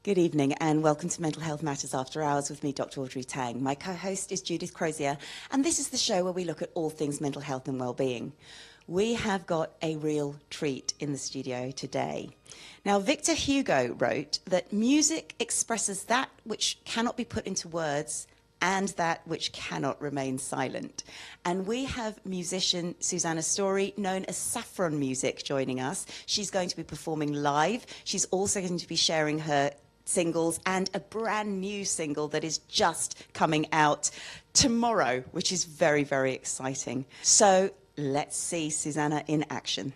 Good evening and welcome to Mental Health Matters After Hours with me, Dr Audrey Tang. My co-host is Judith Crosier, and this is the show where we look at all things mental health and well-being. We have got a real treat in the studio today. Now, Victor Hugo wrote that music expresses that which cannot be put into words and that which cannot remain silent. And we have musician Suzanna Storey, known as Saphron Music, joining us. She's going to be performing live. She's also going to be sharing her singles and a brand new single that is just coming out tomorrow, which is very, very exciting. So let's see Suzanna in action.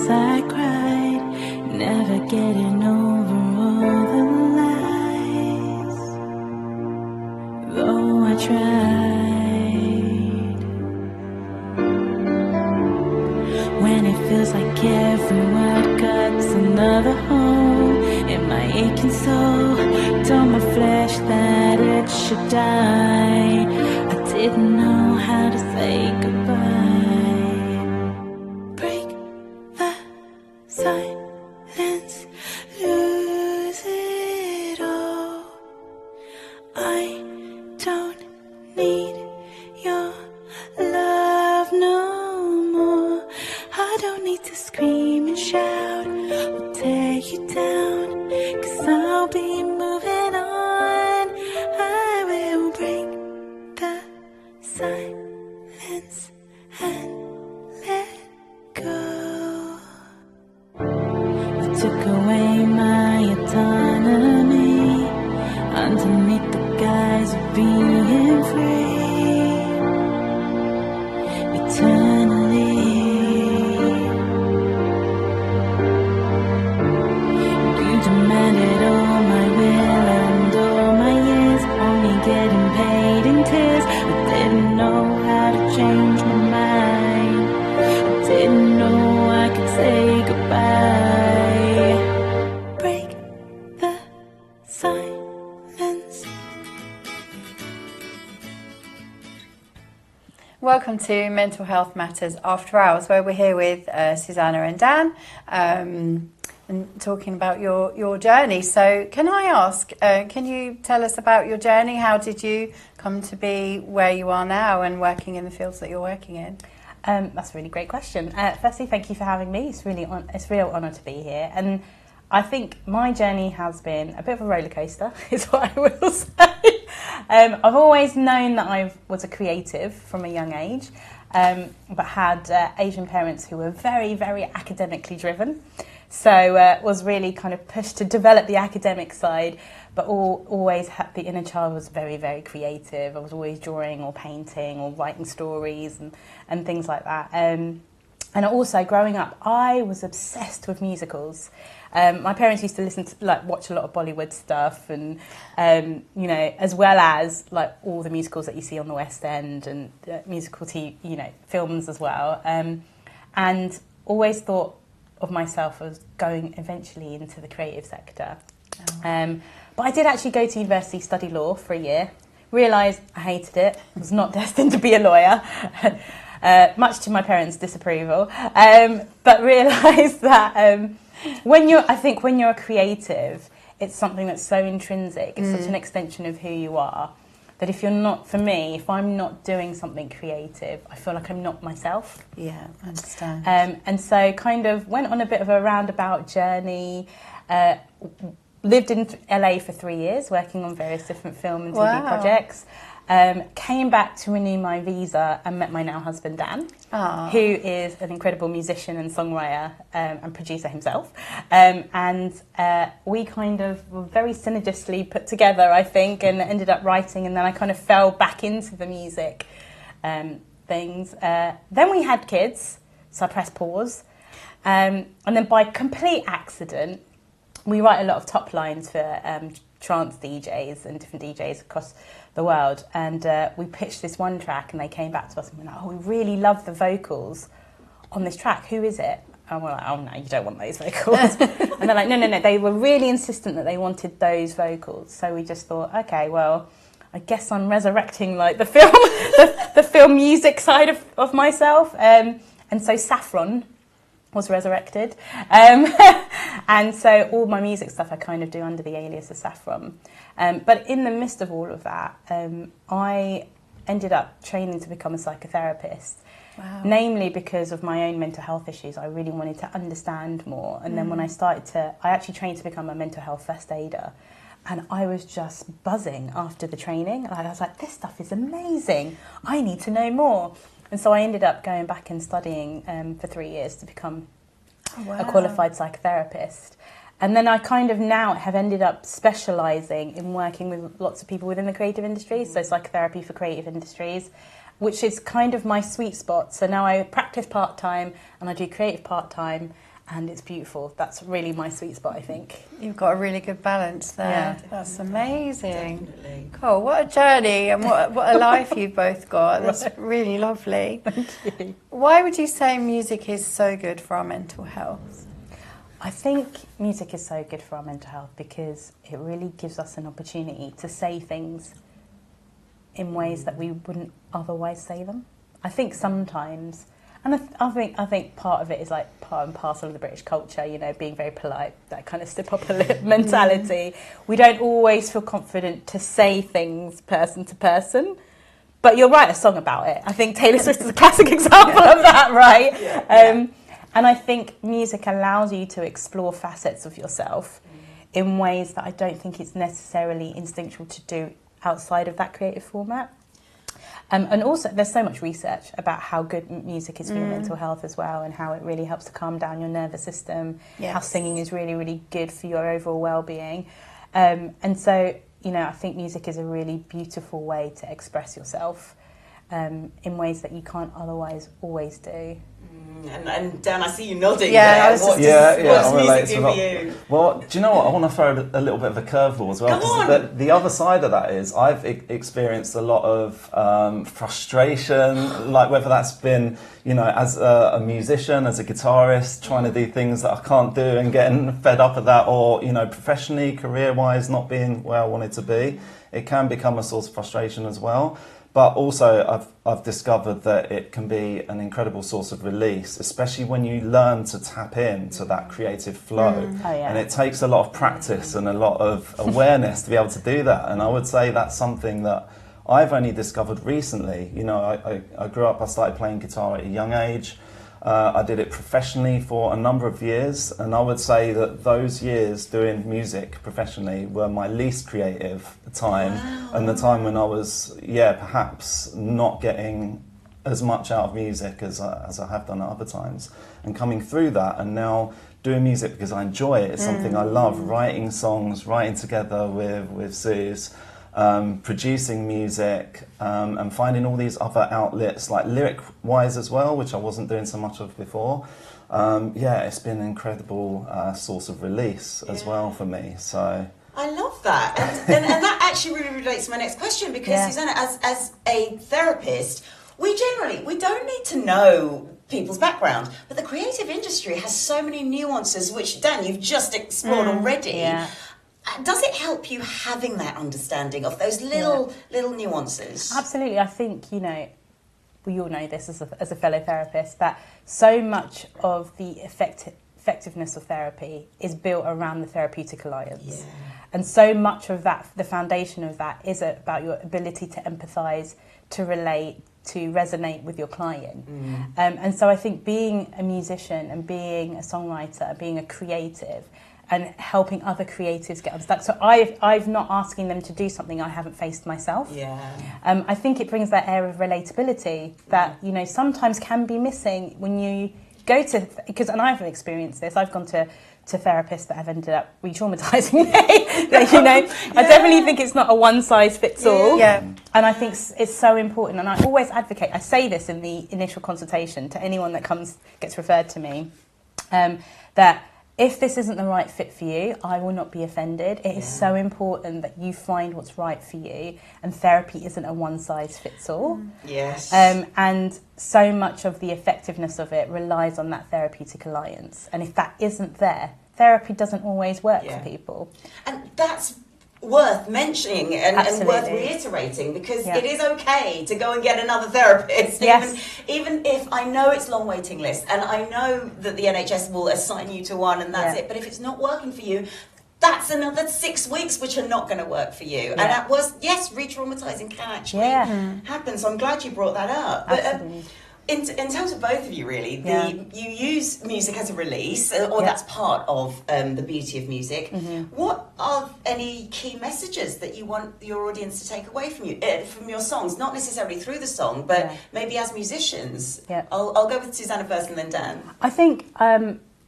I cried, never getting over all the lies, though I tried. When it feels like every word cuts another hole in my aching soul, told my flesh that it should die. I didn't know how to say goodbye. Silence, lose it all. I don't need your love no more. I don't need to scream and shout or tear you down, 'cause I'll be moving on. I will break the silence and let go. Took away my autonomy underneath the guise of being free eternally. You demanded all my will and all my years, only getting paid in tears. I didn't know how to change my mind. I didn't know I could say goodbye. Welcome to Mental Health Matters After Hours, where we're here with Suzanna and Dan and talking about your journey. So can I ask, can you tell us about your journey? How did you come to be where you are now and working in the fields that you're working in? That's a really great question. Firstly, thank you for having me. It's a real honour to be here. And I think my journey has been a bit of a roller coaster, is what I will say. I've always known that I was a creative from a young age, but had Asian parents who were very, very academically driven. So was really kind of pushed to develop the academic side, but always had the inner child was very, very creative. I was always drawing or painting or writing stories and things like that. And also growing up, I was obsessed with musicals. My parents used to watch a lot of Bollywood stuff, and as well as like all the musicals that you see on the West End and musical films as well. And always thought of myself as going eventually into the creative sector. Oh. But I did actually go to university, study law for a year. Realised I hated it. Was not destined to be a lawyer. Much to my parents' disapproval, but realised that when you're a creative, it's something that's so intrinsic. It's such an extension of who you are that if I'm not doing something creative, I feel like I'm not myself. Yeah, I understand. And so kind of went on a bit of a roundabout journey. Lived in LA for 3 years, working on various different film and TV projects. Came back to renew my visa and met my now husband Dan, who is an incredible musician and songwriter and producer himself. And we kind of were very synergistically put together, I think, and ended up writing. And then I kind of fell back into the music things. Then we had kids, so I pressed pause. And then by complete accident, we write a lot of top lines for trance DJs and different DJs across the world. And we pitched this one track, and they came back to us and were like, oh, we really love the vocals on this track. Who is it? And we're like, oh no, you don't want those vocals. And they're like, no. They were really insistent that they wanted those vocals. So we just thought, okay, well, I guess I'm resurrecting like the film, the film music side of myself. And so Saphron was resurrected. And so all my music stuff I kind of do under the alias of Saphron. But in the midst of all of that, I ended up training to become a psychotherapist. Wow. Namely because of my own mental health issues. I really wanted to understand more. And then when I actually trained to become a mental health first aider. And I was just buzzing after the training. And I was like, this stuff is amazing. I need to know more. And so I ended up going back and studying for 3 years to become a qualified psychotherapist. And then I kind of now have ended up specialising in working with lots of people within the creative industry. So psychotherapy for creative industries, which is kind of my sweet spot. So now I practice part-time and I do creative part-time, and it's beautiful. That's really my sweet spot, I think. You've got a really good balance there. Yeah. That's amazing. Definitely. Cool. What a journey, and what a life you've both got. That's really lovely. Thank you. Why would you say music is so good for our mental health? I think music is so good for our mental health because it really gives us an opportunity to say things in ways that we wouldn't otherwise say them. I think sometimes, and I think part of it is like part and parcel of the British culture, you know, being very polite, that kind of step up a lip mentality. We don't always feel confident to say things person to person, but you'll write a song about it. I think Taylor Swift is a classic example of that, right? Yeah. And I think music allows you to explore facets of yourself in ways that I don't think it's necessarily instinctual to do outside of that creative format. And also there's so much research about how good music is for your mental health as well, and how it really helps to calm down your nervous system, how singing is really, really good for your overall well-being. And so, you know, I think music is a really beautiful way to express yourself in ways that you can't otherwise always do. And Dan, I see you nodding. Yeah, there. What does music do for you? Well, do you know what? I want to throw a little bit of a curveball as well. Come on. The other side of that is I've experienced a lot of frustration, like whether that's been, you know, as a musician, as a guitarist, trying to do things that I can't do and getting fed up of that, or, you know, professionally, career-wise, not being where I wanted to be. It can become a source of frustration as well. But also, I've discovered that it can be an incredible source of release, especially when you learn to tap into that creative flow. And it takes a lot of practice and a lot of awareness to be able to do that. And I would say that's something that I've only discovered recently. You know, I grew up, I started playing guitar at a young age. I did it professionally for a number of years, and I would say that those years doing music professionally were my least creative time, and the time when I was, perhaps not getting as much out of music as I have done at other times. And coming through that, and now doing music because I enjoy it, it's something I love, writing songs, writing together with Suze, producing music, and finding all these other outlets, like lyric-wise as well, which I wasn't doing so much of before. It's been an incredible source of release as well for me. So I love that, and that actually really relates to my next question, because Suzanna, as a therapist, we don't need to know people's background, but the creative industry has so many nuances, which Dan, you've just explored already. Yeah. Does it help you having that understanding of those little nuances? Absolutely. I think, you know, we all know this as a fellow therapist, that so much of the effectiveness of therapy is built around the therapeutic alliance. Yeah. And so much of that, the foundation of that, is about your ability to empathise, to relate, to resonate with your client. And so I think being a musician and being a songwriter, being a creative, and helping other creatives get unstuck. So I've not asking them to do something I haven't faced myself. Yeah. I think it brings that air of relatability that, you know, sometimes can be missing when you go to, and I've experienced this, I've gone to therapists that have ended up re-traumatising me. You know, I definitely think it's not a one-size-fits-all. Yeah. And I think it's so important, and I always advocate, I say this in the initial consultation to anyone that gets referred to me, that if this isn't the right fit for you, I will not be offended. It is so important that you find what's right for you, and therapy isn't a one-size-fits-all. Yes. And so much of the effectiveness of it relies on that therapeutic alliance. And if that isn't there, therapy doesn't always work for people. And that's worth mentioning and worth reiterating, because it is okay to go and get another therapist, even if I know it's long waiting list and I know that the NHS will assign you to one and that's it, but if it's not working for you, that's another 6 weeks which are not going to work for you. And that was, re-traumatising can actually happen, so I'm glad you brought that up. But, in terms of both of you, really, you use music as a release, or that's part of the beauty of music. What are any key messages that you want your audience to take away from you, from your songs? Not necessarily through the song, but maybe as musicians. I'll go with Suzanna first and then Dan. I think,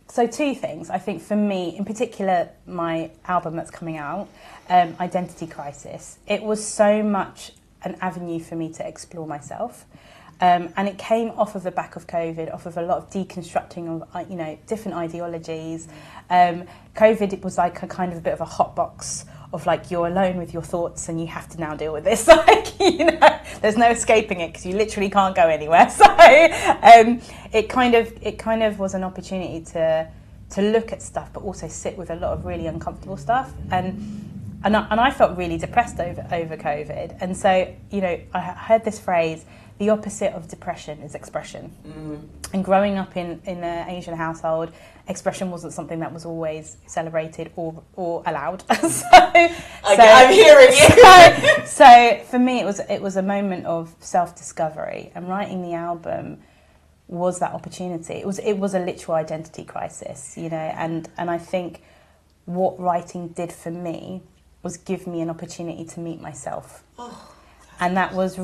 so two things. I think for me, in particular, my album that's coming out, Identity Crisis, it was so much an avenue for me to explore myself. And it came off of the back of COVID, off of a lot of deconstructing of, different ideologies. COVID, it was like a kind of a bit of a hot box of like, you're alone with your thoughts and you have to now deal with this. There's no escaping it because you literally can't go anywhere. So it kind of was an opportunity to look at stuff, but also sit with a lot of really uncomfortable stuff. And I felt really depressed over COVID. And so, I heard this phrase, the opposite of depression is expression. And growing up in an Asian household, expression wasn't something that was always celebrated or allowed. I'm hearing you. So for me, it was a moment of self-discovery, and writing the album was that opportunity. It was a literal identity crisis, and I think what writing did for me was give me an opportunity to meet myself. And that was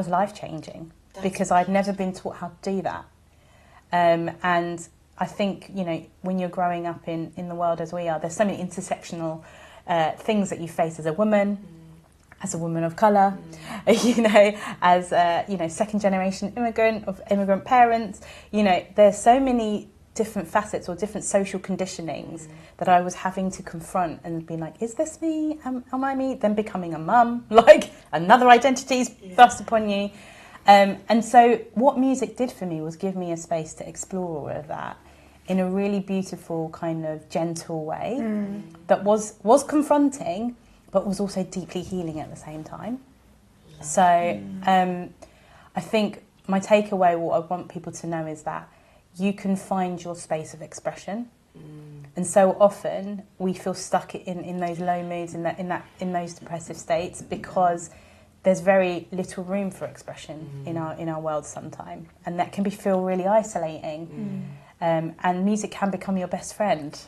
life-changing, because I'd never been taught how to do that. And I think, when you're growing up in the world as we are, there's so many intersectional things that you face as a woman of colour, as second-generation immigrant parents. There's so many different facets or different social conditionings that I was having to confront and be like, is this me? Am I me? Then becoming a mum, like another identity's thrust upon you. And so what music did for me was give me a space to explore all of that in a really beautiful kind of gentle way that was confronting, but was also deeply healing at the same time. So I think my takeaway, what I want people to know is that you can find your space of expression. And so often we feel stuck in those low moods, in those depressive states, because there's very little room for expression in our world sometimes, and that can feel really isolating. And music can become your best friend.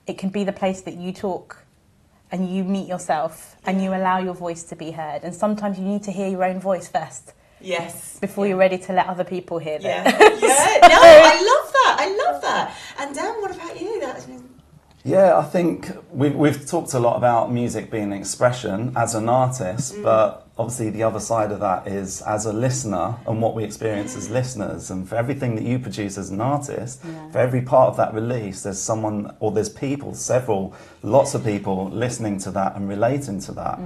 It can be the place that you talk and you meet yourself and you allow your voice to be heard. And sometimes you need to hear your own voice first. Yes. Before you're ready to let other people hear them. No, I love that. And Dan, what about you? Yeah, I think we've talked a lot about music being an expression as an artist, but obviously the other side of that is as a listener and what we experience as listeners. And for everything that you produce as an artist, for every part of that release, there's someone, or there's people, lots of people listening to that and relating to that.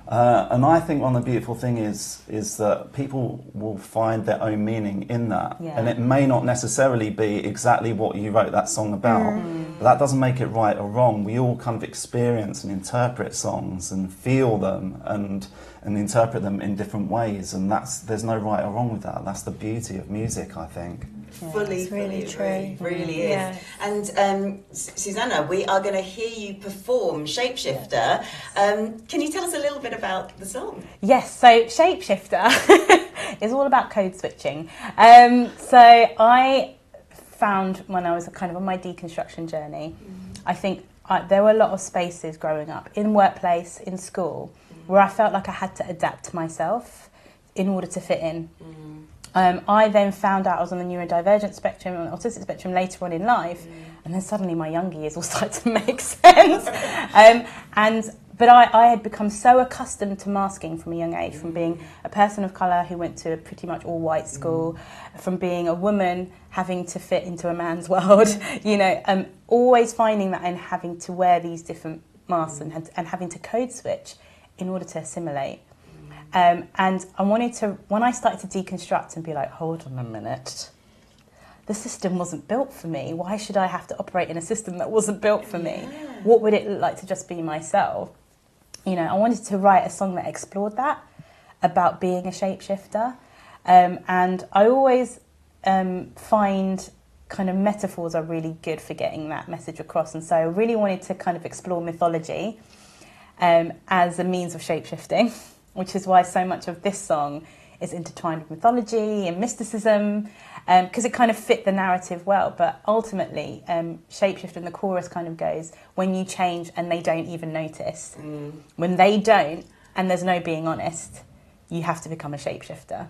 And I think one of the beautiful things is that people will find their own meaning in that. And it may not necessarily be exactly what you wrote that song about, but that doesn't make it right or wrong. We all kind of experience and interpret songs and feel them and interpret them in different ways, and there's no right or wrong with that. That's the beauty of music, I think. Fully true. Really is. And Suzanna, we are going to hear you perform Shapeshifter. Can you tell us a little bit about the song? Yes, so Shapeshifter is all about code switching. So I found when I was kind of on my deconstruction journey, I think there were a lot of spaces growing up, in workplace, in school, where I felt like I had to adapt to myself in order to fit in. I then found out I was on the neurodivergent spectrum, on the autistic spectrum later on in life, and then suddenly my younger years all started to make sense. And but I had become so accustomed to masking from a young age, from being a person of colour who went to a pretty much all white school, from being a woman having to fit into a man's world, you know, always finding that and having to wear these different masks and having to code switch in order to assimilate. And I wanted to, when I started to deconstruct and be like, hold on a minute, the system wasn't built for me. Why should I have to operate in a system that wasn't built for me? What would it look like to just be myself? You know, I wanted to write a song that explored that, about being a shapeshifter. And I always find kind of metaphors are really good for getting that message across. And so I really wanted to kind of explore mythology as a means of shapeshifting, which is why so much of this song is intertwined with mythology and mysticism, because it kind of fit the narrative well. But ultimately, shapeshift in the chorus kind of goes, when you change and they don't even notice. When they don't, and there's no being honest, you have to become a shapeshifter.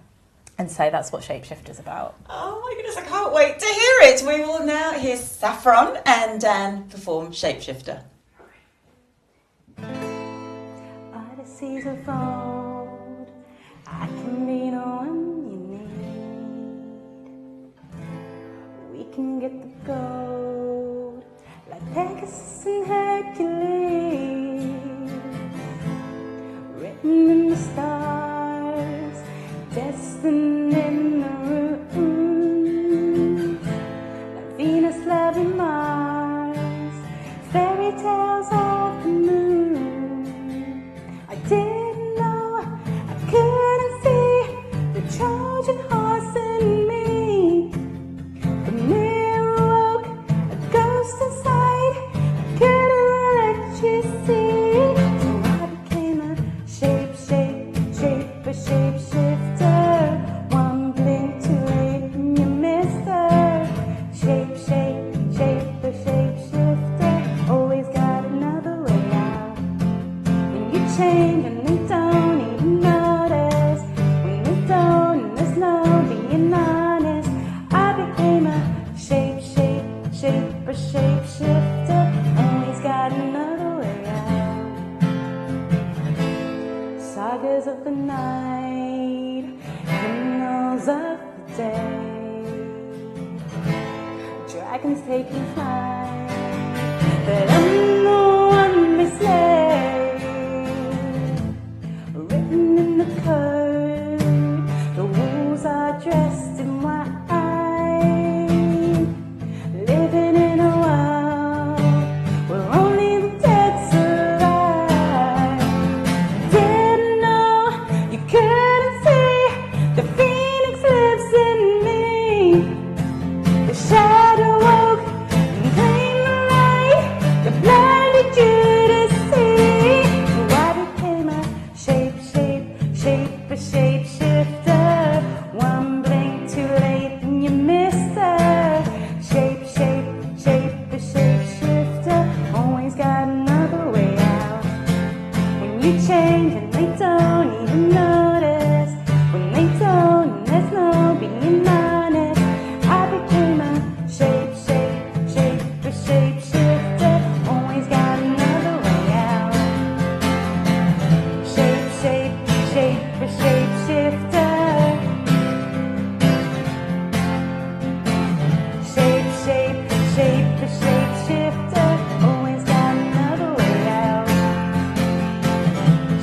And so that's what Shapeshifter's about. Oh my goodness, I can't wait to hear it. We will now hear Saphron and Dan perform Shapeshifter. All the seas of old, I can be the one you need. We can get the gold, like Pegasus and Hercules. Written in the stars, destined in the room, like Venus loving Mars, fairy tales of the moon. I didn't know, I couldn't see the Trojan horse in me. The mirror woke, a ghost inside, I couldn't let you see. So I became a shapeshifter. One blink too late and you missed her. Shapeshifter. Always got another way out. When you change and they don't even notice. When they don't and there's no being honest. I became a shapeshifter. Always got another way out. Sagas of the night, criminals of the day, dragons taking flight, but I'm the one they slay. Written in the code, the rules are dressed in white. Living in a world where only the dead survive. Didn't know you couldn't see the phoenix lives in me. The shadow woke and claimed the light that blinded you to see. So I became a shapeshifter. One blink too late and you missed her. Shapeshifter. Always got another way out. When you change and they don't even notice. When they don't and there's no being honest. I became a shapeshifter. Always got another way out. Shapeshifter. Shapeshifter. Always got another way out.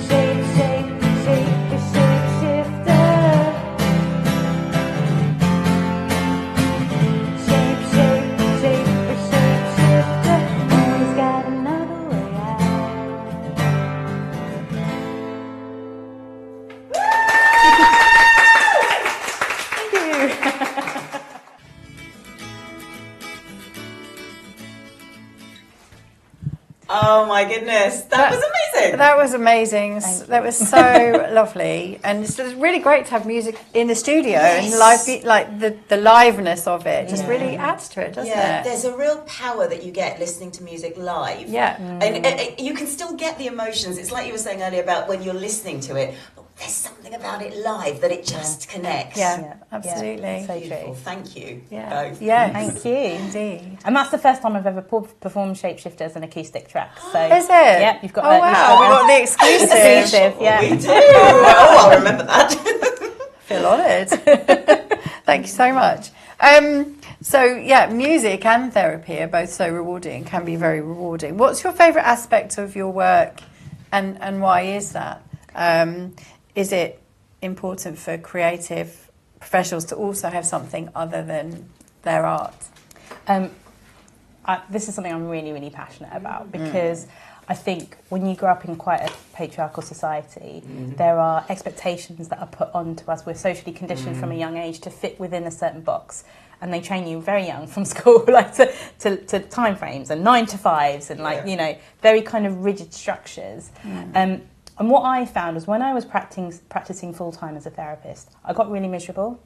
Shapeshifter. Shapeshifter. Always got another way out. Thank you. Oh my goodness, that was amazing. That was amazing. That was so lovely, and it's really great to have music in the studio and live, like the liveness of it just really adds to it, doesn't it? There's a real power that you get listening to music live. Yeah. And you can still get the emotions. It's like you were saying earlier about when you're listening to it, but there's something something about it live that it just connects. Yeah, absolutely. So Beautiful. true. Thank you. Yeah. Both. Yes. Thank you. Indeed. And that's the first time I've ever performed Shapeshifter as an acoustic track. So Is it? Yep, you've got. Oh wow, we got the exclusive. Exclusive, yeah. We do. Oh, I'll remember that. Feel honoured. Thank you so much. So yeah, music and therapy are both so rewarding, can be very rewarding. What's your favourite aspect of your work, and why is that? Is it important for creative professionals to also have something other than their art? This is something I'm really, really passionate about, because I think when you grow up in quite a patriarchal society, there are expectations that are put onto us. We're socially conditioned from a young age to fit within a certain box, and they train you very young from school, like to time frames and 9 to 5s and you know, very kind of rigid structures. And what I found was when I was practicing full time as a therapist, I got really miserable.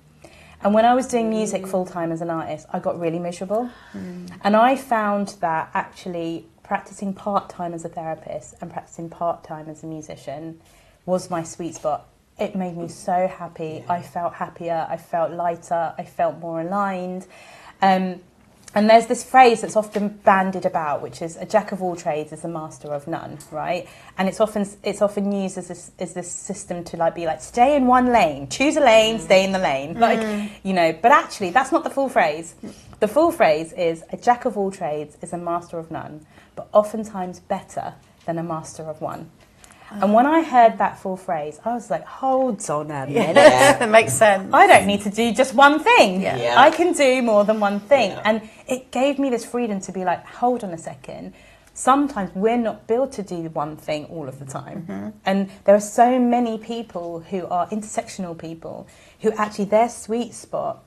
And when I was doing music full time as an artist, I got really miserable. And I found that actually practicing part time as a therapist and practicing part time as a musician was my sweet spot. It made me so happy. I felt happier, I felt lighter, I felt more aligned. And there's this phrase that's often bandied about, which is a jack of all trades is a master of none, right? And it's often used as this system to be like stay in one lane, choose a lane, stay in the lane, you know. But actually, that's not the full phrase. The full phrase is a jack of all trades is a master of none, but oftentimes better than a master of one. And when I heard that full phrase, I was like, hold on a minute. That makes sense. I don't need to do just one thing. Yeah. I can do more than one thing. And it gave me this freedom to be like, hold on a second. Sometimes we're not built to do one thing all of the time. And there are so many people who are intersectional people who actually their sweet spot,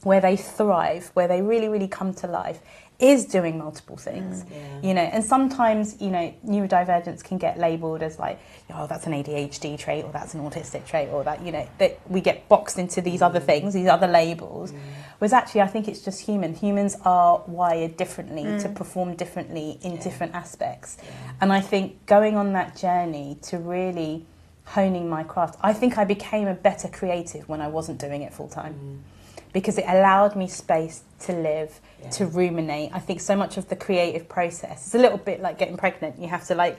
where they thrive, where they really, really come to life, is doing multiple things, you know. And sometimes, you know, neurodivergence can get labelled as like, oh, that's an ADHD trait, or that's an autistic trait, or that, you know, that we get boxed into these other things, these other labels. Whereas actually, I think it's just human. Humans are wired differently to perform differently in different aspects. And I think going on that journey to really honing my craft, I think I became a better creative when I wasn't doing it full time. Because it allowed me space to live, to ruminate. I think so much of the creative process is a little bit like getting pregnant. You have to like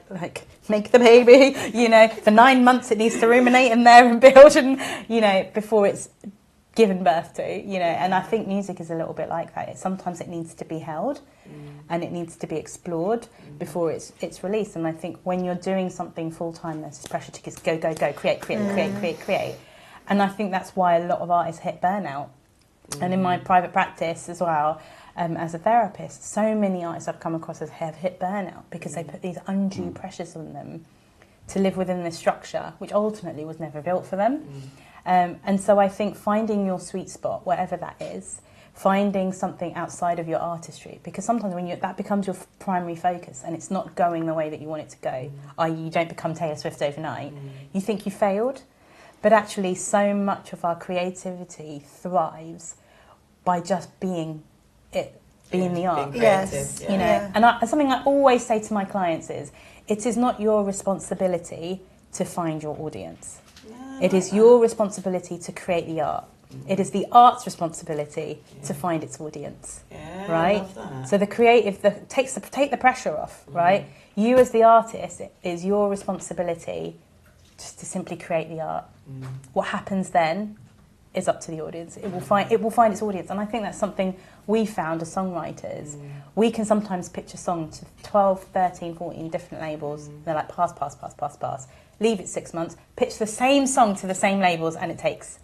make the baby, you know, for 9 months it needs to ruminate in there and build, and, you know, before it's given birth to, you know. And I think music is a little bit like that. Sometimes it needs to be held and it needs to be explored before it's released. And I think when you're doing something full time, there's this pressure to just go, create. And I think that's why a lot of artists hit burnout. And in my private practice as well, as a therapist, so many artists I've come across have hit burnout because they put these undue pressures on them to live within this structure, which ultimately was never built for them. And so I think finding your sweet spot, whatever that is, finding something outside of your artistry, because sometimes when that becomes your primary focus and it's not going the way that you want it to go, i.e. you don't become Taylor Swift overnight, you think you failed. But actually, so much of our creativity thrives by just being it, being the art. Yes, you know. And something I always say to my clients is, it is not your responsibility to find your audience. It is your responsibility to create the art. It is the art's responsibility to find its audience, right? I love that. So the creative, take the pressure off, right? You as the artist, it is your responsibility just to simply create the art. What happens then is up to the audience. It will find its audience. And I think that's something we found as songwriters. We can sometimes pitch a song to 12, 13, 14 different labels. They're like, pass. Leave it 6 months, pitch the same song to the same labels, and it takes.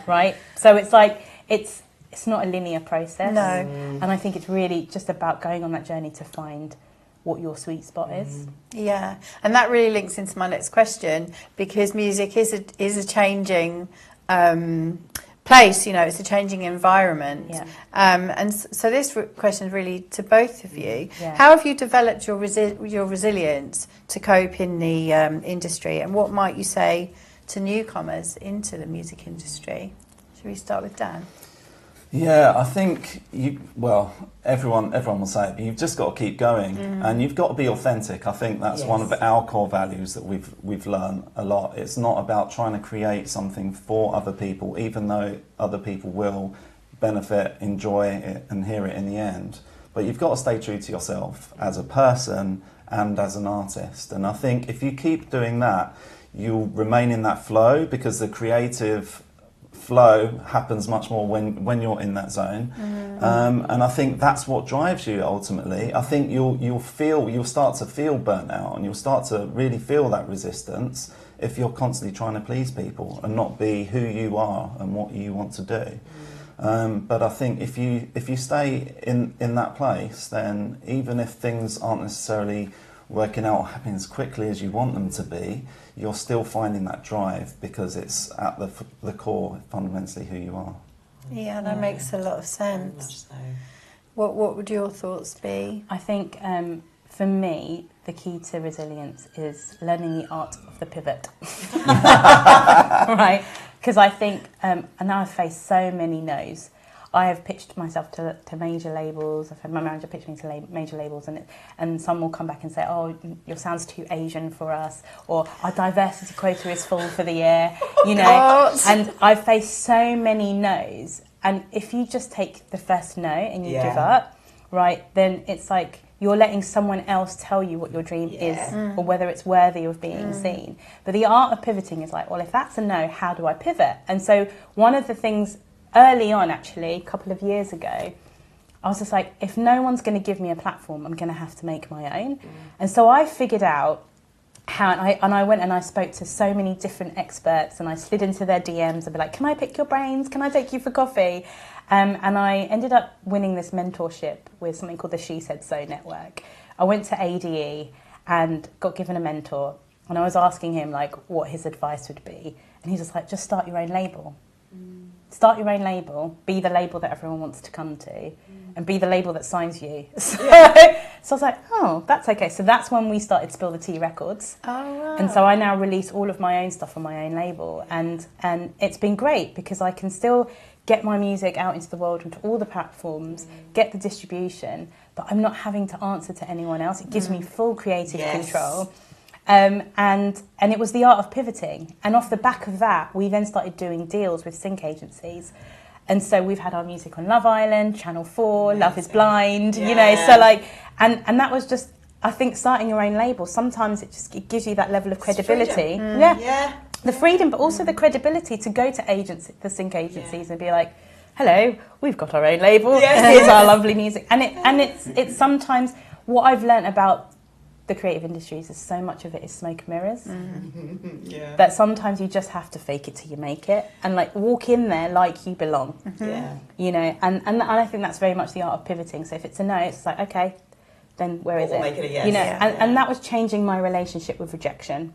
Right? So it's like, it's not a linear process. No. And I think it's really just about going on that journey to find what your sweet spot is. Yeah, and that really links into my next question, because music is a changing place, you know, it's a changing environment. And so this question is really to both of you. How have you developed your resilience to cope in the industry, and what might you say to newcomers into the music industry? Should we start with Dan? Yeah, I think everyone will say it, but you've just got to keep going, and you've got to be authentic. I think that's one of our core values that we've learned a lot. It's not about trying to create something for other people, even though other people will benefit, enjoy it, and hear it in the end. But you've got to stay true to yourself as a person and as an artist. And I think if you keep doing that, you'll remain in that flow, because the creative flow happens much more when you're in that zone, and I think that's what drives you ultimately. I think you'll start to feel burnt out, and you'll start to really feel that resistance if you're constantly trying to please people and not be who you are and what you want to do. But I think if you stay in that place, then even if things aren't necessarily working out or happening as quickly as you want them to be, you're still finding that drive, because it's at the core, fundamentally, who you are. Yeah, that makes a lot of sense. So. What would your thoughts be? I think for me, the key to resilience is learning the art of the pivot. Right? Because I think, and now I've faced so many no's. I have pitched myself to major labels. I've had my manager pitch me to major labels, and some will come back and say, "Oh, your sound's too Asian for us," or "Our diversity quota is full for the year," you know. And I've faced so many no's, and if you just take the first no and you give up, right, then it's like you're letting someone else tell you what your dream is, or whether it's worthy of being seen. But the art of pivoting is like, well, if that's a no, how do I pivot? And so one of the things early on, actually, a couple of years ago, I was just like, if no one's going to give me a platform, I'm going to have to make my own. And so I figured out how, and I went and I spoke to so many different experts, and I slid into their DMs and be like, can I pick your brains? Can I take you for coffee? And I ended up winning this mentorship with something called the She Said So Network. I went to ADE and got given a mentor, and I was asking him like what his advice would be. And he was just like, just start your own label. Start your own label, be the label that everyone wants to come to, and be the label that signs you. So I was like, oh, that's okay. So that's when we started Spill the Tea Records. Oh, wow. And so I now release all of my own stuff on my own label. And it's been great, because I can still get my music out into the world, onto all the platforms, get the distribution, but I'm not having to answer to anyone else. It gives me full creative control. And it was the art of pivoting. And off the back of that, we then started doing deals with sync agencies. And so we've had our music on Love Island, Channel 4, Love is Blind, you know, so like, and that was just, I think, starting your own label, sometimes it gives you that level of credibility. The freedom, but also the credibility to go to the sync agencies and be like, hello, we've got our own label, here's our lovely music. And it's sometimes, what I've learnt about the creative industries is so much of it is smoke and mirrors. That sometimes you just have to fake it till you make it, and like walk in there like you belong. You know, and I think that's very much the art of pivoting. So if it's a no, it's like, okay, then where is it? Make it a yes. You know, and that was changing my relationship with rejection.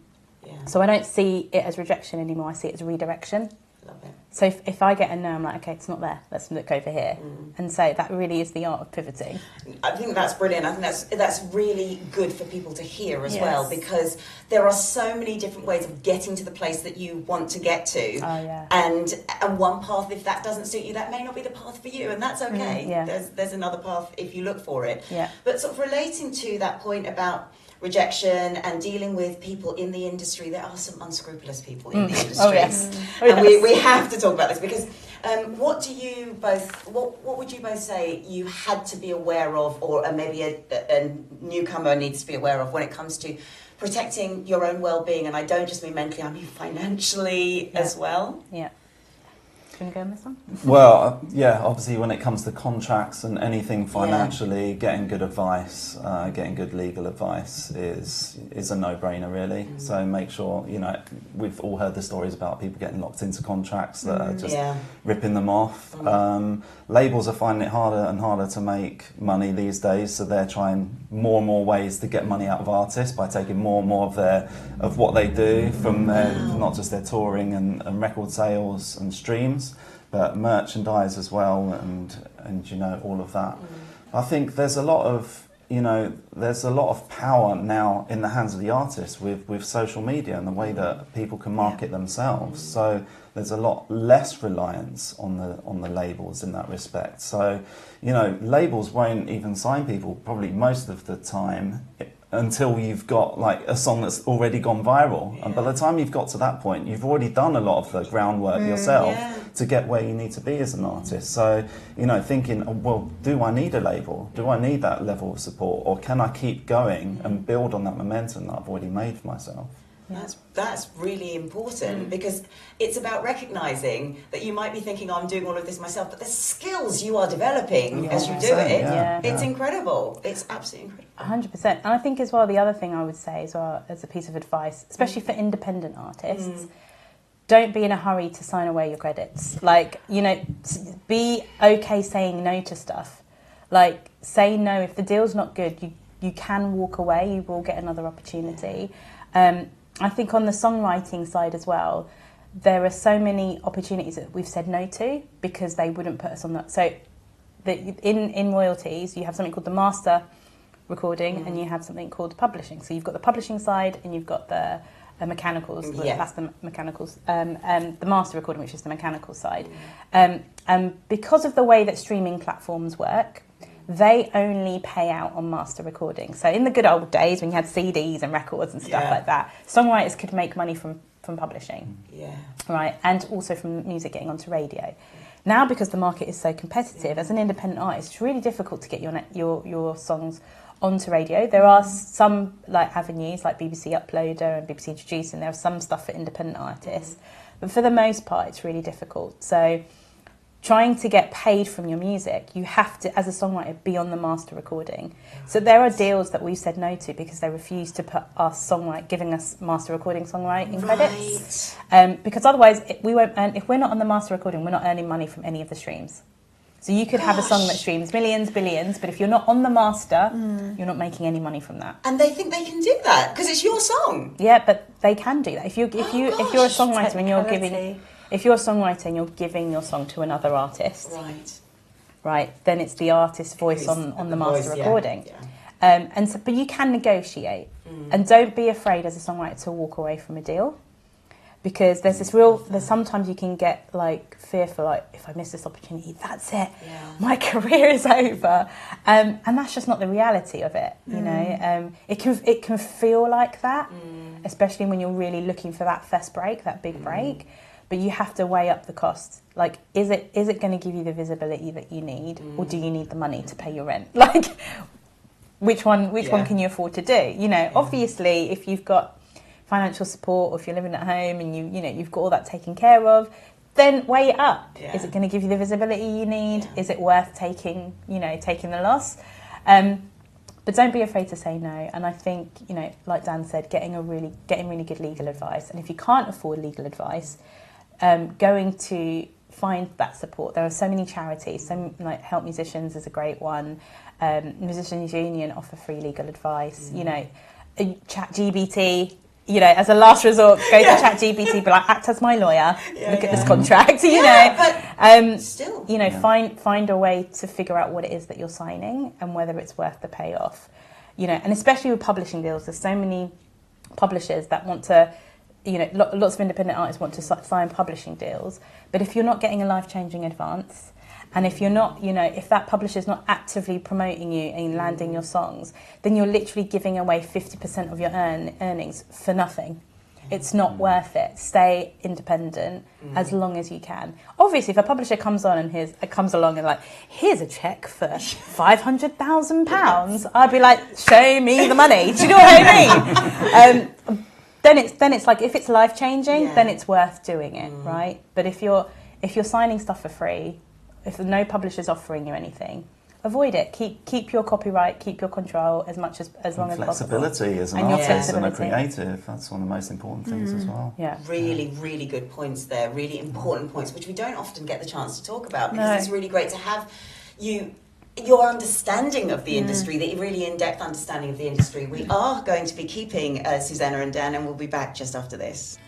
So I don't see it as rejection anymore, I see it as redirection. Love it. So if I get a no, I'm like, okay, it's not there, let's look over here. And so that really is the art of pivoting. I think that's brilliant. I think that's really good for people to hear as well, because there are so many different ways of getting to the place that you want to get to. And one path, if that doesn't suit you, that may not be the path for you, and that's okay. There's another path if you look for it. But sort of relating to that point about rejection and dealing with people in the industry, there are some unscrupulous people in the industry. And we have to talk about this, because what would you both say you had to be aware of, or maybe a newcomer needs to be aware of when it comes to protecting your own well-being? And I don't just mean mentally, I mean financially as well. Can we go on this one? Well, obviously when it comes to contracts and anything financially, getting good advice, getting good legal advice is a no-brainer really. So make sure, you know, we've all heard the stories about people getting locked into contracts that are just ripping them off. Labels are finding it harder and harder to make money these days, so they're trying more and more ways to get money out of artists by taking more and more of what they do from their, not just their touring and record sales and streams, but merchandise as well, and you know, all of that. I think there's a lot of you know, there's a lot of power now in the hands of the artists with social media and the way that people can market themselves. So there's a lot less reliance on the labels in that respect. So, you know, labels won't even sign people probably most of the time until you've got like a song that's already gone viral. And by the time you've got to that point, you've already done a lot of the groundwork yourself to get where you need to be as an artist. So, you know, thinking, oh, well, do I need a label? Do I need that level of support? Or can I keep going and build on that momentum that I've already made for myself? That's really important, because it's about recognising that you might be thinking, oh, I'm doing all of this myself, but the skills you are developing as you do it, it's incredible. It's absolutely incredible. 100%. And I think as well, the other thing I would say as well, as a piece of advice, especially for independent artists, don't be in a hurry to sign away your credits. Like, you know, be okay saying no to stuff. Like, say no. If the deal's not good, you can walk away. You will get another opportunity. I think on the songwriting side as well, there are so many opportunities that we've said no to because they wouldn't put us on that. So in royalties, you have something called the master recording and you have something called publishing. So you've got the publishing side and you've got the mechanicals, that's the mechanicals, the master recording, which is the mechanical side. And because of the way that streaming platforms work, they only pay out on master recording. So in the good old days when you had CDs and records and stuff like that, songwriters could make money from publishing, right, and also from music getting onto radio. Now, because the market is so competitive, as an independent artist, it's really difficult to get your songs onto radio. There are some like avenues like BBC Uploader and BBC Introduce, and there are some stuff for independent artists, but for the most part, it's really difficult. So trying to get paid from your music, you have to, as a songwriter, be on the master recording. So there are deals that we've said no to because they refuse to put us giving us master recording songwriting credits. Because otherwise, we won't earn, if we're not on the master recording, we're not earning money from any of the streams. So you could have a song that streams millions, billions, but if you're not on the master, you're not making any money from that. And they think they can do that because it's your song. Yeah, but they can do that. If you're a songwriter and you're giving... If you're a songwriter and you're giving your song to another artist, right, then it's the artist's voice on the master recording. But you can negotiate, and don't be afraid as a songwriter to walk away from a deal, because there's sometimes you can get like fearful, like if I miss this opportunity, that's it, my career is over, and that's just not the reality of it. You know, it can feel like that, especially when you're really looking for that first break, that big break. But you have to weigh up the costs. Like, is it going to give you the visibility that you need, or do you need the money to pay your rent? Like, which one can you afford to do? You know, obviously, if you've got financial support, or if you're living at home and you've got all that taken care of, then weigh it up. Is it going to give you the visibility you need? Is it worth taking the loss? But don't be afraid to say no. And I think, you know, like Dan said, getting really good legal advice. And if you can't afford legal advice, going to find that support. There are so many charities. So, like Help Musicians is a great one. Musicians Union offer free legal advice. You know, ChatGPT. You know, as a last resort, go to ChatGPT, be like, act as my lawyer. Look at this contract. You know, but still, you know, find a way to figure out what it is that you're signing and whether it's worth the payoff. You know, and especially with publishing deals, there's so many publishers that want to. You know, lots of independent artists want to sign publishing deals, but if you're not getting a life-changing advance, and if you're not, you know, if that publisher's not actively promoting you and landing your songs, then you're literally giving away 50% of your earnings for nothing. It's not worth it. Stay independent as long as you can. Obviously, if a publisher comes along and like, here's a check for £500,000, I'd be like, show me the money. Do you know what I mean? Then it's like, if it's life changing, then it's worth doing it, right? But if you're signing stuff for free, if no publisher's offering you anything, avoid it. Keep your copyright, keep your control as long as possible. Flexibility as an artist and a creative, that's one of the most important things as well. Yeah, really, really good points there. Really important points, which we don't often get the chance to talk about, because it's really great to have your understanding of the industry, the really in-depth understanding of the industry. We are going to be keeping Suzanna and Dan, and we'll be back just after this.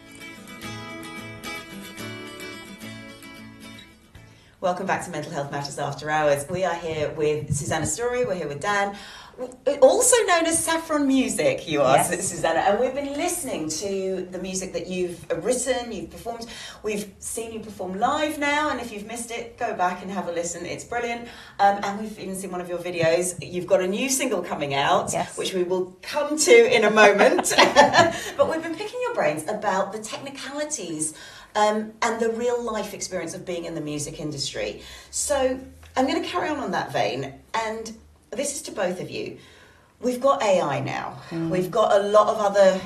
Welcome back to Mental Health Matters After Hours. We are here with Suzanna Storey, we're here with Dan. also known as Saphron Music, you are, Yes. Suzanna, and we've been listening to the music that you've written, you've performed. We've seen you perform live now, and if you've missed it, go back and have a listen. It's brilliant. And we've even seen one of your videos. You've got a new single coming out, Yes. which we will come to in a moment. But we've been picking your brains about the technicalities and the real life experience of being in the music industry. So I'm going to carry on that vein, and this is to both of you. We've got AI now. We've got a lot of other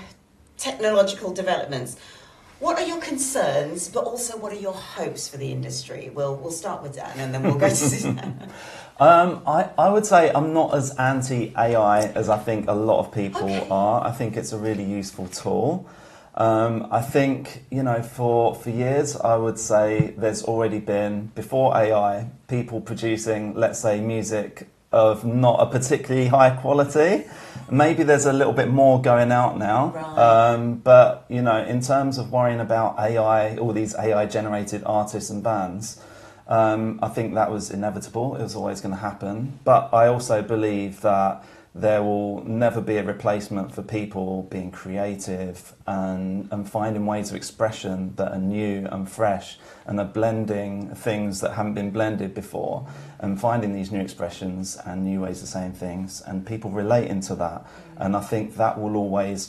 technological developments. What are your concerns, but also what are your hopes for the industry? We'll start with Dan, and then we'll go to Suzanna. I would say I'm not as anti-AI as I think a lot of people are. I think it's a really useful tool. I think, for years, I would say there's already been, before AI, people producing, let's say, music of not a particularly high quality. Maybe there's a little bit more going out now. Right. But, in terms of worrying about AI, all these AI-generated artists and bands, I think that was inevitable. It was always going to happen. But I also believe that there will never be a replacement for people being creative and finding ways of expression that are new and fresh and are blending things that haven't been blended before and finding these new expressions and new ways of saying things and people relating to that. And I think that will always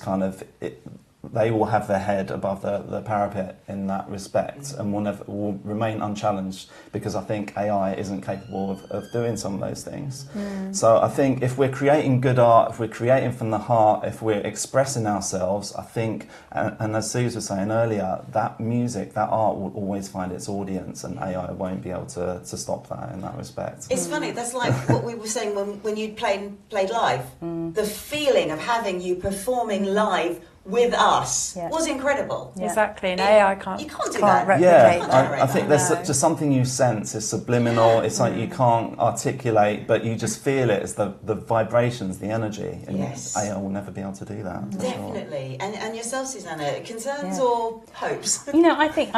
they will have their head above the parapet in that respect and will remain unchallenged because I think AI isn't capable of doing some of those things. So I think if we're creating good art, if we're creating from the heart, if we're expressing ourselves, I think, and as Suze was saying earlier, that music, that art will always find its audience and AI won't be able to stop that in that respect. It's funny, that's like what we were saying when you played live. The feeling of having you performing live with us was incredible. Yeah. Exactly, and AI can't do that. replicate Yeah, that. I think there's just something you sense, it's subliminal, it's like you can't articulate, but you just feel it, it's the vibrations, the energy, and AI will never be able to do that. Definitely. Sure. And yourself, Susanna, concerns or hopes? I think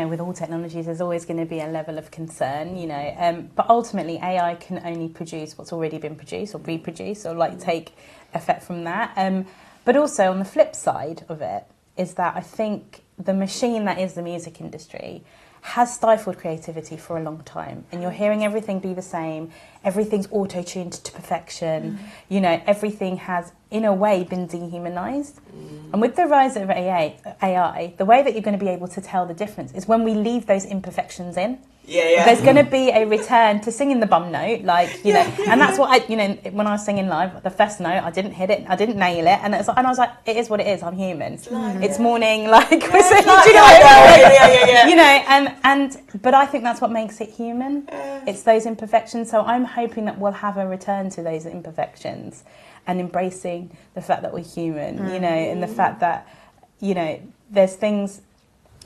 with all technologies there's always going to be a level of concern, but ultimately AI can only produce what's already been produced or reproduce or take effect from that. But also on the flip side of it is that I think the machine that is the music industry has stifled creativity for a long time. And you're hearing everything be the same. Everything's auto-tuned to perfection. Everything has, in a way, been dehumanised. And with the rise of AI, the way that you're going to be able to tell the difference is when we leave those imperfections in. There's going to be a return to singing the bum note, and that's what when I was singing live, the first note, I didn't hit it, I didn't nail it, and I was like, it is what it is, I'm human. It's morning, we're singing, but I think that's what makes it human. It's those imperfections, so I'm hoping that we'll have a return to those imperfections and embracing the fact that we're human, and the fact that, there's things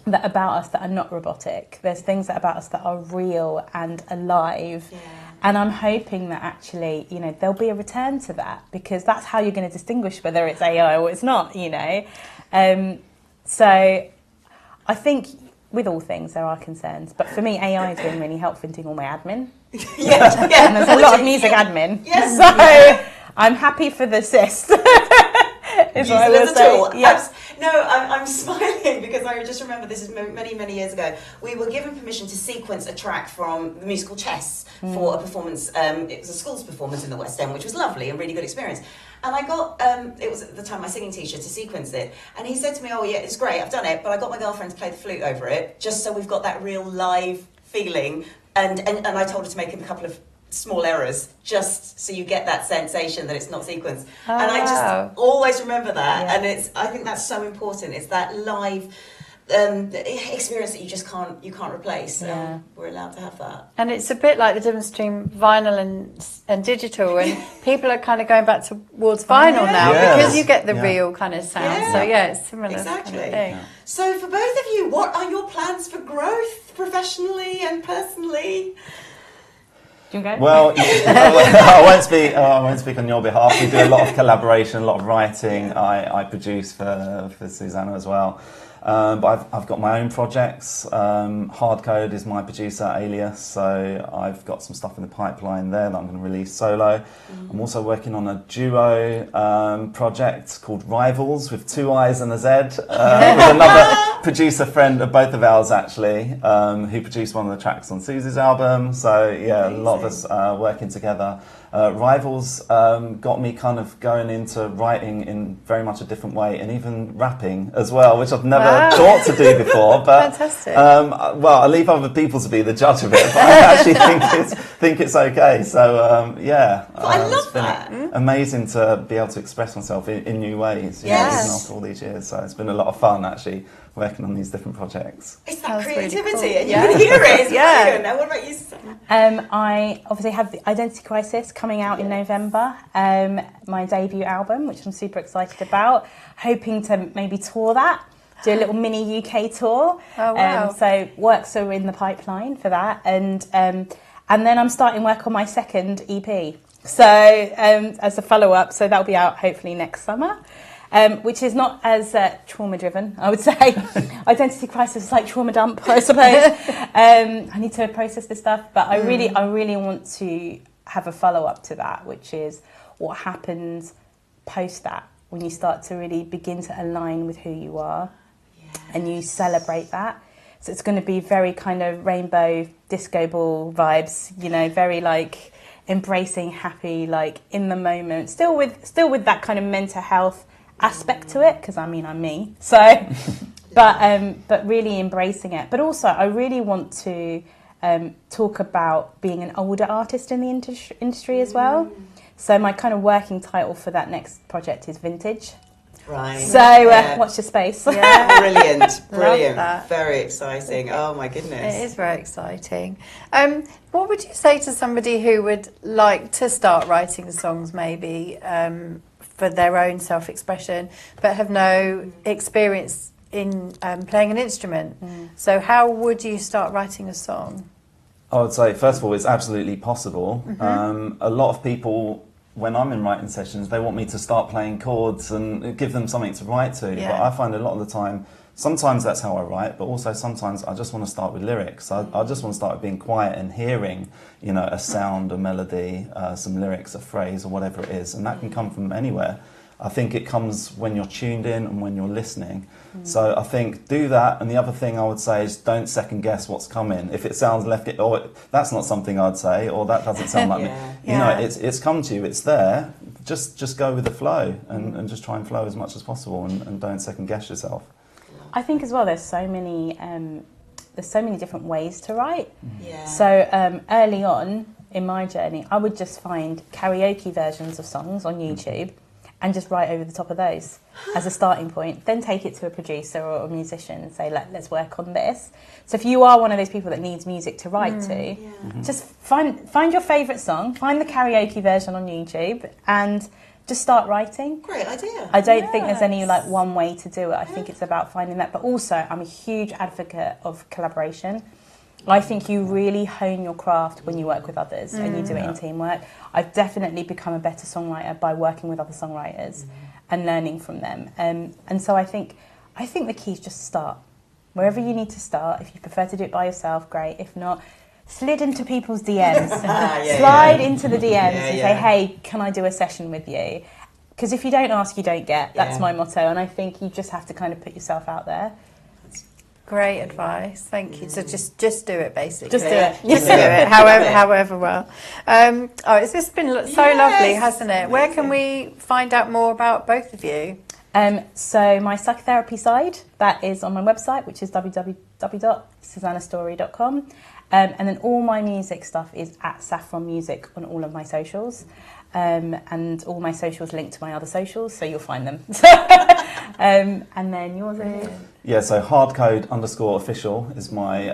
that about us that are not robotic. There's things that about us that are real and alive. And I'm hoping that actually, there'll be a return to that because that's how you're going to distinguish whether it's AI or it's not, So I think with all things there are concerns, but for me AI has been really helpful in doing all my admin. And there's a lot of music admin. So I'm happy for the cyst. Is what I will say. Yes. No, I'm smiling because I just remember this is many, many years ago. We were given permission to sequence a track from the musical Chess for a performance. It was a school's performance in the West End, which was lovely and really good experience. And I got, it was at the time my singing teacher, to sequence it. And he said to me, oh yeah, it's great, I've done it, but I got my girlfriend to play the flute over it, just so we've got that real live feeling. And I told her to make him a couple of small errors just so you get that sensation that it's not sequenced. And I just always remember that. And I think that's so important. It's that live experience that you can't replace. We're allowed to have that. And it's a bit like the difference between vinyl and digital, and people are kind of going back towards vinyl now because you get the real kind of sound. So it's similar exactly. kind of thing. So for both of you, what are your plans for growth professionally and personally? Well, I won't speak on your behalf. We do a lot of collaboration, a lot of writing. I produce for Suzanna as well. But I've got my own projects. Hardcode is my producer alias, so I've got some stuff in the pipeline there that I'm going to release solo. I'm also working on a duo project called Rivals with 2 I's and a Z with another producer friend of both of ours actually, who produced one of the tracks on Susie's album. So yeah, a lot of us working together. Rivals got me kind of going into writing in very much a different way, and even rapping as well, which I've never thought to do before. But Fantastic. Well, I leave other people to be the judge of it, but I actually think it's okay. So yeah, I love it's been that. amazing to be able to express myself in new ways, you know, even after all these years. So it's been a lot of fun actually working on these different projects. It's that That's really creativity, cool. and you can hear it. It's brilliant. Now, what about you, Suzanna? I obviously have the Identity Crisis coming out in November, my debut album, which I'm super excited about, hoping to maybe tour that, do a little mini UK tour. Oh, wow. So works are in the pipeline for that, and then I'm starting work on my second EP. So as a follow-up, so that'll be out hopefully next summer. Which is not as trauma-driven, I would say. Identity crisis is like trauma dump, I suppose. I need to process this stuff, but I really want to have a follow-up to that, which is what happens post that, when you start to really begin to align with who you are, and you celebrate that. So it's going to be very kind of rainbow disco ball vibes, you know, very like embracing, happy, like in the moment, still with that kind of mental health aspect to it, because I mean I'm me, so but really embracing it. But also I really want to talk about being an older artist in the industry as well. So my kind of working title for that next project is Vintage. Right. So watch your space. Yeah. Brilliant. Love that. Very exciting. Oh my goodness. It is very exciting. What would you say to somebody who would like to start writing songs, maybe for their own self-expression, but have no experience in playing an instrument? So how would you start writing a song? I would say, first of all, it's absolutely possible. A lot of people, when I'm in writing sessions, they want me to start playing chords and give them something to write to. Yeah. But I find a lot of the time, sometimes that's how I write, but also sometimes I just want to start with lyrics. I just want to start with being quiet and hearing, you know, a sound, a melody, some lyrics, a phrase, or whatever it is. And that can come from anywhere. I think it comes when you're tuned in and when you're listening. So I think do that. And the other thing I would say is don't second guess what's coming. If it sounds that's not something I'd say, or that doesn't sound like me. You know, it's come to you, it's there. Just go with the flow and just try and flow as much as possible, and don't second guess yourself. I think as well there's so many different ways to write. Yeah. So early on in my journey, I would just find karaoke versions of songs on YouTube and just write over the top of those as a starting point. Then take it to a producer or a musician and say, let's work on this. So if you are one of those people that needs music to write to, just find your favourite song, find the karaoke version on YouTube, and just start writing. Great idea. I don't think there's any like one way to do it. I think it's about finding that. But also, I'm a huge advocate of collaboration. I think you really hone your craft when you work with others and you do it in teamwork. I've definitely become a better songwriter by working with other songwriters and learning from them. And so I think the key is just start. Wherever you need to start. If you prefer to do it by yourself, great. If not, slid into people's DMs. Slide into the DMs and say, hey, can I do a session with you? Because if you don't ask, you don't get. That's my motto. And I think you just have to kind of put yourself out there. Great advice, thank you. So just do it, basically. Just do it. Just do it, however well. It's just been so lovely, hasn't it? Where can we find out more about both of you? So my psychotherapy side, that is on my website, which is www.suzannastorey.com. And then all my music stuff is at Saphron Music on all of my socials. And all my socials link to my other socials, so you'll find them. And then yours is? Yeah, so hardcode_official is my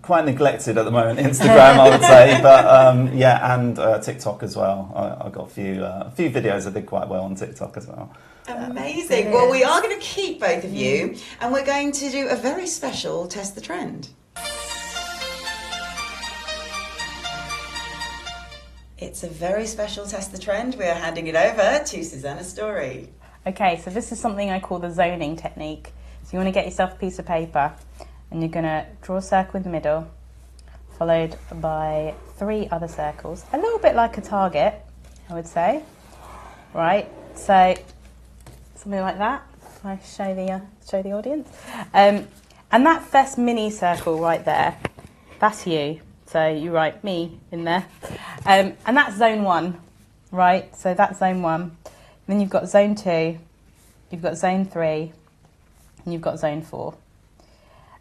quite neglected at the moment Instagram, I would say, but and TikTok as well. I got a few videos that did quite well on TikTok as well. Amazing. Well, we are going to keep both of you, and we're going to do a very special Test the Trend. It's a very special Test the Trend. We are handing it over to Suzanna Storey. Okay, so this is something I call the zoning technique. So you want to get yourself a piece of paper and you're going to draw a circle in the middle, followed by 3 other circles, a little bit like a target, I would say. Right, so something like that. If I show the audience, and that first mini circle right there, that's you. So you write me in there, and that's zone 1, right? So that's zone 1. Then you've got zone 2, you've got zone 3, and you've got zone 4.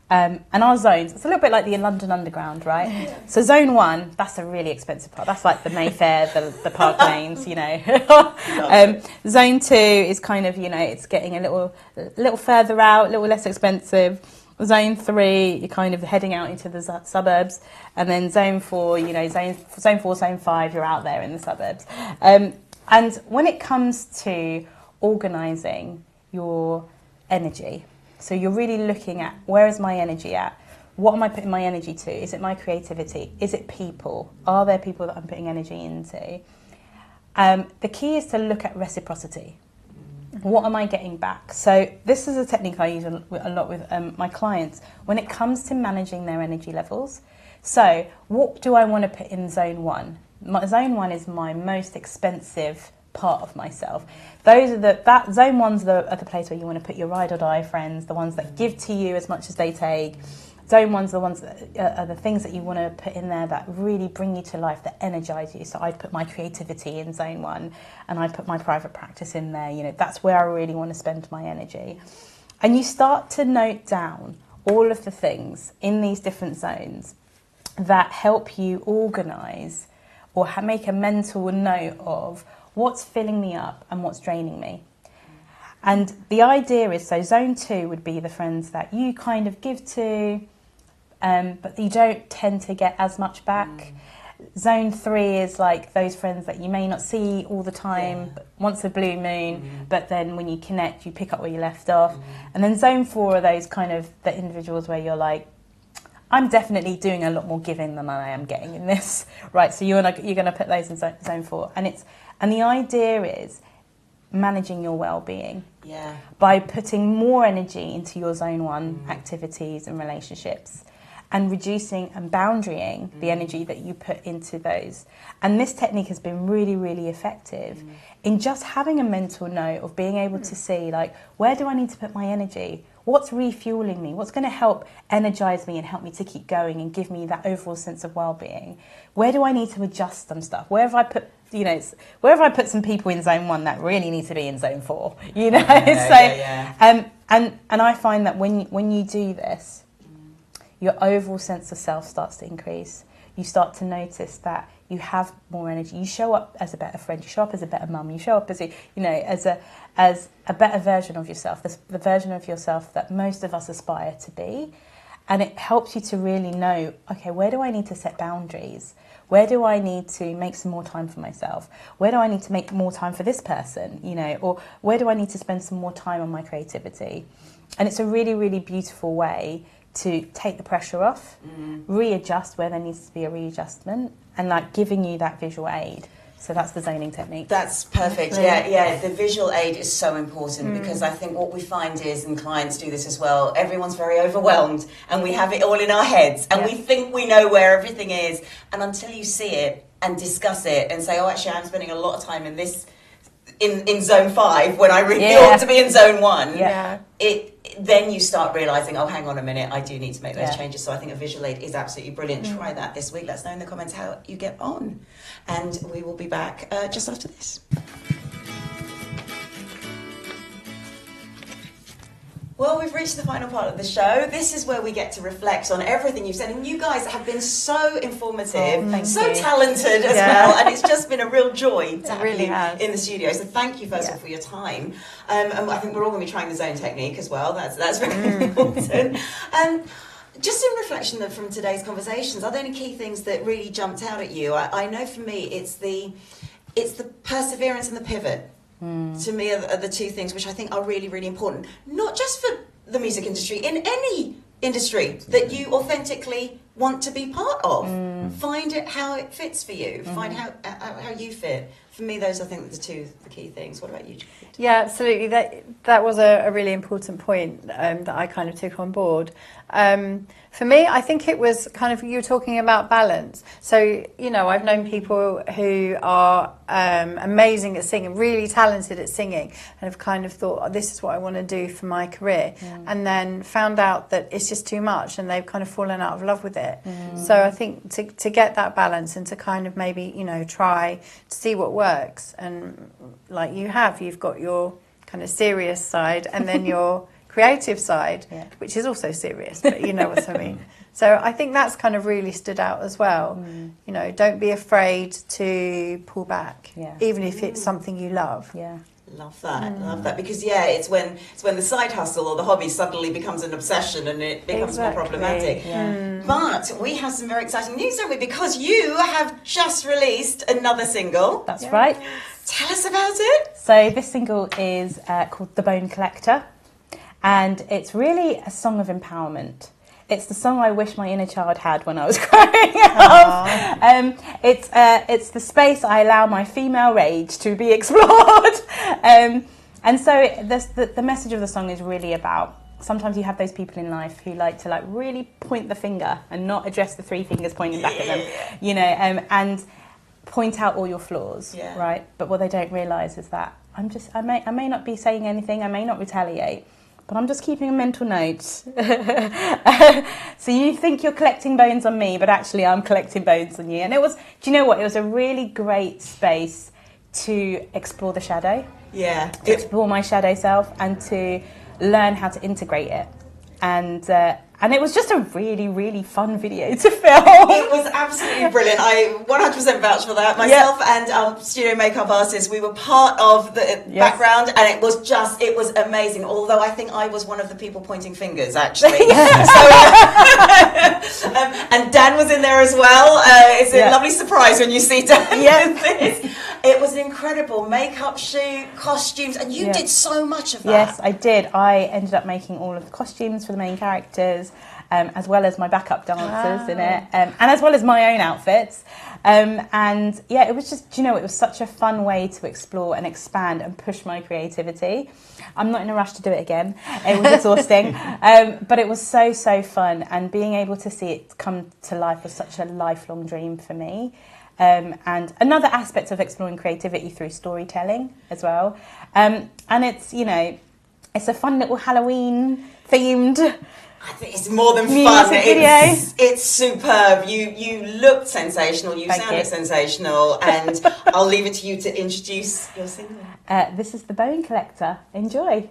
And our zones, it's a little bit like the London Underground, right? So zone 1, that's a really expensive part. That's like the Mayfair, the Park Lanes, you know. Zone 2 is kind of, you know, it's getting a little further out, a little less expensive. Zone 3, you're kind of heading out into the suburbs. And then zone 4, you know, zone 4, zone 5, you're out there in the suburbs. And when it comes to organising your energy, so you're really looking at, where is my energy at? What am I putting my energy to? Is it my creativity? Is it people? Are there people that I'm putting energy into? The key is to look at reciprocity. What am I getting back? So this is a technique I use a lot with my clients when it comes to managing their energy levels. So what do I want to put in zone 1? Zone 1 is my most expensive part of myself. Those are that zone 1's are the place where you want to put your ride or die friends, the ones that give to you as much as they take. Zone 1's the ones that are the things that you want to put in there that really bring you to life, that energize you. So I'd put my creativity in zone 1, and I'd put my private practice in there. You know, that's where I really want to spend my energy. And you start to note down all of the things in these different zones that help you organize or make a mental note of what's filling me up and what's draining me. And the idea is, so zone 2 would be the friends that you kind of give to, but you don't tend to get as much back. Zone 3 is like those friends that you may not see all the time, but once a blue moon, but then when you connect, you pick up where you left off. And then zone 4 are those kind of the individuals where you're like, I'm definitely doing a lot more giving than I am getting in this, right? So you're going to put those in zone 4, and the idea is managing your well-being by putting more energy into your zone 1 activities and relationships, and reducing and boundarying the energy that you put into those. And this technique has been really, really effective in just having a mental note of being able to see, like, where do I need to put my energy? What's refueling me? What's going to help energize me and help me to keep going and give me that overall sense of well-being? Where do I need to adjust some stuff? Where have I put, you know, where have I put some people in zone 1 that really need to be in zone 4? You know, and I find that when you do this, your overall sense of self starts to increase. You start to notice that you have more energy. You show up as a better friend. You show up as a better mum. You show up as a better version of yourself. The version of yourself that most of us aspire to be. And it helps you to really know, okay, where do I need to set boundaries? Where do I need to make some more time for myself? Where do I need to make more time for this person? You know, or where do I need to spend some more time on my creativity? And it's a really, really beautiful way to take the pressure off, readjust where there needs to be a readjustment, and like giving you that visual aid. So that's the zoning technique. That's perfect. Yeah. The visual aid is so important because I think what we find is, and clients do this as well, everyone's very overwhelmed and we have it all in our heads and we think we know where everything is, and until you see it and discuss it and say, oh, actually I'm spending a lot of time in this in zone 5 when I really ought to be in zone 1. Then you start realising, oh, hang on a minute, I do need to make those changes. So I think a visual aid is absolutely brilliant. Try that this week. Let us know in the comments how you get on. And we will be back just after this. Well, we've reached the final part of the show. This is where we get to reflect on everything you've said. And you guys have been so informative, so talented as well. And it's just been a real joy to have you in the studio. So thank you, first of all, for your time. And I think we're all going to be trying the zone technique as well. That's very important. Just in reflection from today's conversations, are there any key things that really jumped out at you? I know for me, it's the perseverance and the pivot. To me are the two things which I think are really, really important, not just for the music industry, in any industry that you authentically want to be part of. Find it how it fits for you. Find how you fit for me, those, I think, are the key things. What about you, Judith? Yeah, absolutely. That was a really important point that I kind of took on board. For me, I think it was kind of, you were talking about balance. So, you know, I've known people who are amazing at singing, really talented at singing, and have kind of thought, oh, this is what I want to do for my career, and then found out that it's just too much, and they've kind of fallen out of love with it. So I think to get that balance and to kind of maybe, you know, try to see what works, and like you've got your kind of serious side and then your creative side, which is also serious, but you know what I mean. So I think that's kind of really stood out as well. You know, don't be afraid to pull back, even if it's something you love. Love that, because it's when the side hustle or the hobby suddenly becomes an obsession and it becomes more problematic. But we have some very exciting news, don't we? Because you have just released another single. That's right. Tell us about it. So this single is called The Bone Collector, and it's really a song of empowerment. It's the song I wish my inner child had when I was growing up. It's the space I allow my female rage to be explored. And so the message of the song is really about, sometimes you have those people in life who like to really point the finger and not address the three fingers pointing back at them, you know, and point out all your flaws, right? But what they don't realise is that I may not be saying anything, I may not retaliate, but I'm just keeping a mental note. So you think you're collecting bones on me, but actually I'm collecting bones on you. And it was, do you know what? It was a really great space to explore the shadow. To explore my shadow self and to learn how to integrate it. And it was just a really, really fun video to film. It was absolutely brilliant. I 100% vouch for that. Myself and studio makeup artist, we were part of the background, and it was amazing. Although I think I was one of the people pointing fingers, actually. And Dan was in there as well. It's a lovely surprise when you see Dan in this. It was an incredible makeup shoot, costumes, and you did so much of that. Yes, I did. I ended up making all of the costumes for the main characters, as well as my backup dancers in it, and as well as my own outfits. And it was just, it was such a fun way to explore and expand and push my creativity. I'm not in a rush to do it again. It was exhausting, but it was so, so fun. And being able to see it come to life was such a lifelong dream for me. And another aspect of exploring creativity through storytelling as well. And it's, it's a fun little Halloween themed. I think it's more than fun. It's superb. You looked sensational. You sounded sensational. And I'll leave it to you to introduce your single. This is The Bone Collector. Enjoy.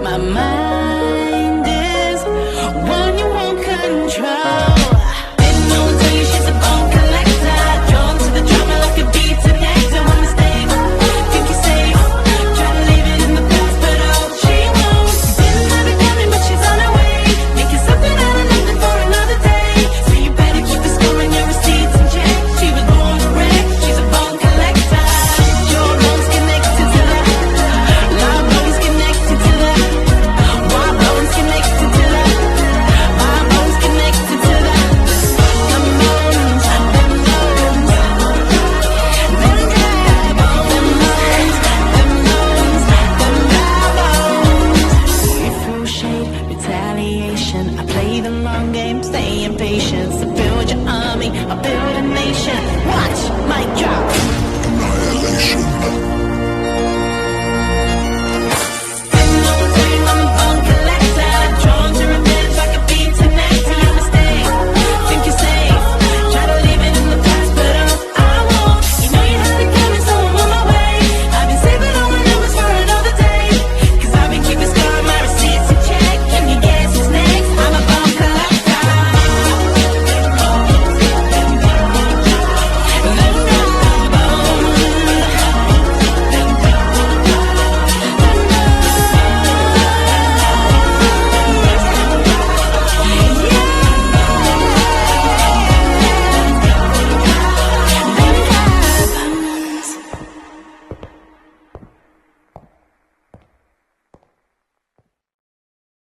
My mind